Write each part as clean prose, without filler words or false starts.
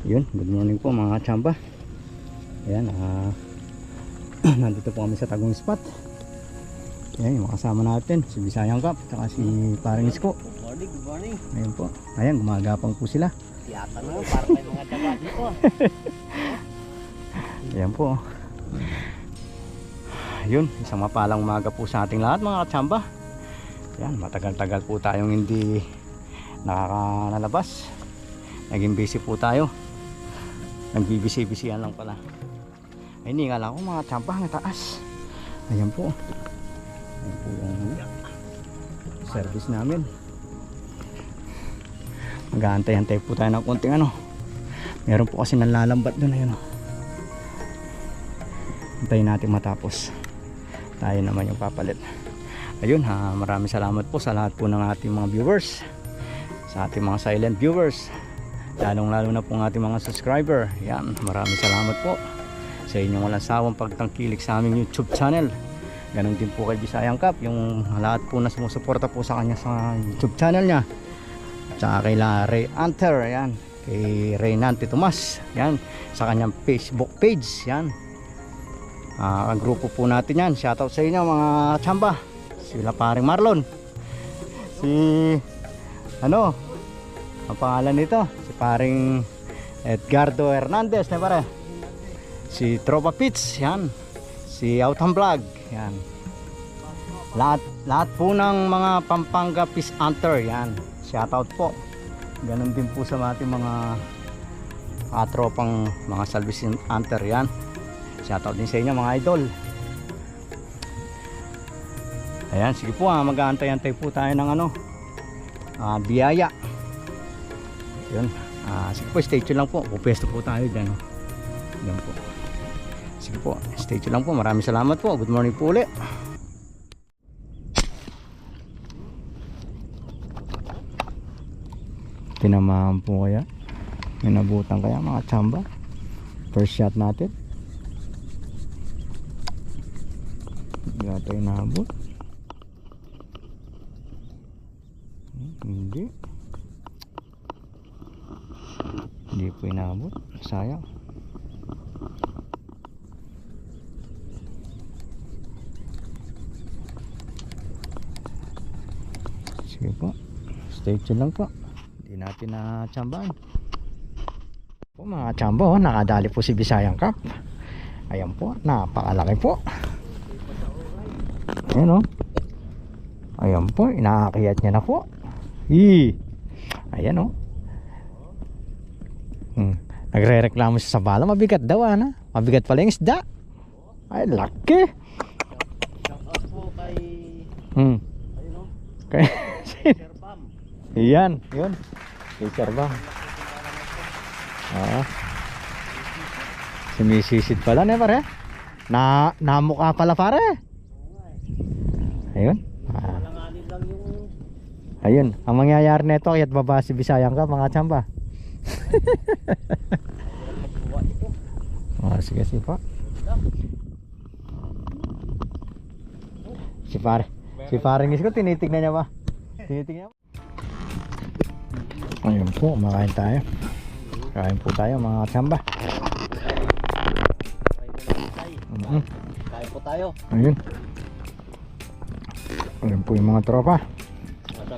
Yun, good morning po mga chamba. Ayan, nandito po kami sa Tagum Spot. Ayan, yung kasama natin, si Bisayang Cup, saka si Paring Isko. Good morning, good morning. Ayan po, ayan, gumagapang po sila. Tiyata na, parang may mga daga dito. Ayan po. Yun, isang mapalang umaga po sa ating lahat mga kachamba. Ayan, matagal-tagal po tayong hindi nakakalabas. Naging busy po tayo. Nagbibisi-bisihan lang pala. Ay, hindi nga lang ako mga chamba ng taas. Ayan po. Ayan po yung service namin. Mag-aantay-antay po tayo ng konting ano. Meron po kasi nalalambat doon. Ayun. Antayin natin matapos. Tayo naman yung papalit. Ayun, maraming salamat po sa lahat po ng ating mga viewers. Sa ating mga silent viewers. Lalong-lalo na po ng ating mga subscriber. Yan, maraming salamat po sa inyong walang sawang pagtangkilik sa aming YouTube channel. Ganon din po kay Bisayang Cup, yung lahat po na sumusuporta po sa kanya sa YouTube channel niya. Tsaka kay Ray Hunter, yan, kay Reynante Tomas, yan, sa kanyang Facebook page, yan. Ang grupo po natin yan. Shoutout sa inyo mga chamba. Sila paring Marlon, si ano ang pangalan nito, si paring Edgardo Hernandez na pare, si Tropa Pits, yan, si Outang Vlog, yan, lahat po ng mga Pampanga Fish Hunter, yan, shoutout po. Ganon din po sa ating mga katropang mga Salvage Hunter, yan, shoutout din sa inyo mga idol. Ayan, sige po, mag-aantay-antay po tayo ng ano, biyaya. Yun, sige po, stay tuned lang po. Pupesto po tayo dyan. Yan po. Sige po, stay tuned lang po. Maraming salamat po. Good morning po ulit. Tinamaan po kaya? Minabutan kaya mga chamba? First shot natin. Hindi natin inabot. Hindi po inabot, sayang. Sige po, stay tuned lang po. Hindi natin na tsambahan po mga tsamba. Oh, nakadali po si Bisayang Cup. Ayan po, napakalaki po. Ayan o. Ayan po, inaakiyat niya na po. Ayan o. Nagre-reklamo siya sa bala. Mabigat daw, ano? Mabigat pala yung isda. Ay, laki. Shoutout po kay ayun o, Kay Sir Bam. Iyan, yun. Kay Sir Bam. Sumisisid pala na pare. Namukha pala pare. Ayun. Malanganin lang yung Ayun, ang mangyayari nito kaya't baba si Bisayang Cup mga tsamba. Sige po. Si paring Isko tinitignan niya ba? Tinitignan niya. Ayun po, makain tayo. Kain po tayo mga tsamba. kain po tayo. Ayun. Ayun po yung mga tropa.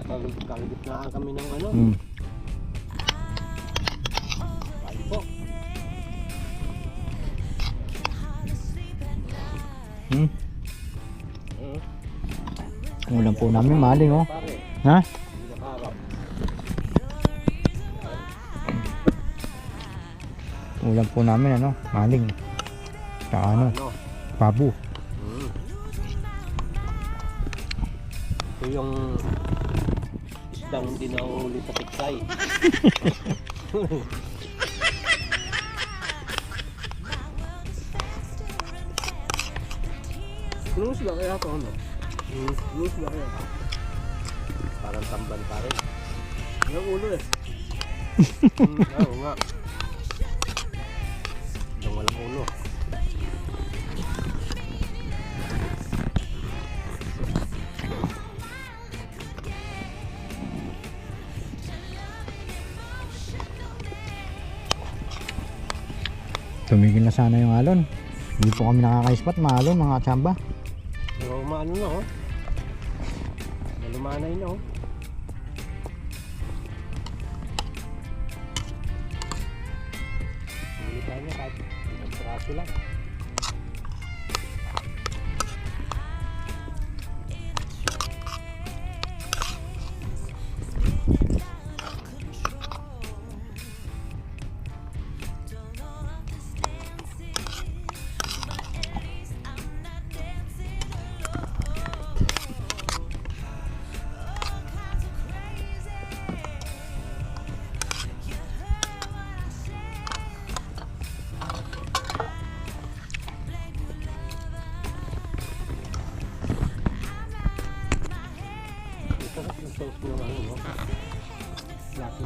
Kaligitnaan kami ng ano. Kain po. Ulam po namin maling oh. Pare, Ha? hindi nakaharap. Ulam po namin ano, maling. Saka ano, pabu. Ito yung isdang hindi nahuli sa tiksay. Lulus ba kaya ito ano? Lulus ba kaya? Parang tamban pa rin. Yung ulo eh. Oo nga. Yung walang ulo. Tumigil na sana yung alon. Hindi po kami nakaka-spot, maalon mga tsamba. Pero umaano na oh. Malumanay na oh. Hindi tayo niya kahit isang praso lang. Sarap yung sauce ng ano, no? Laki.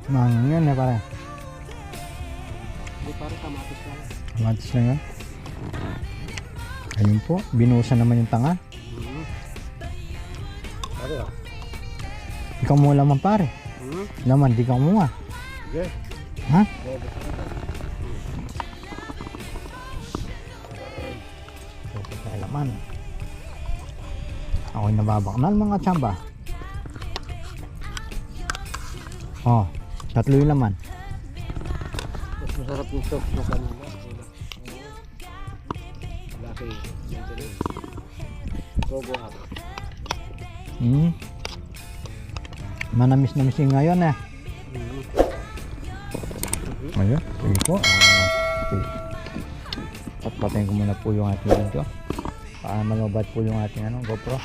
Mang yan eh pare. Hindi parang kamatis lang. Kamatis lang yan. Ayun po, binuhusan naman yung tanga. Pare ah. Ikaw mo laman pare. Laman, di ka kumuha. Sige. Ha? Ito tayo laman. Ako'y nababaknal mga tsamba. Oh, tatlo yung laman. Mas masarap yung sauce na kanina. Laki. Togo up. Manamis-namis yung ngayon eh. Ayun, sige po. Okay. Patpatayin ko muna po yung ating video. Para malabad po yung ating GoPro.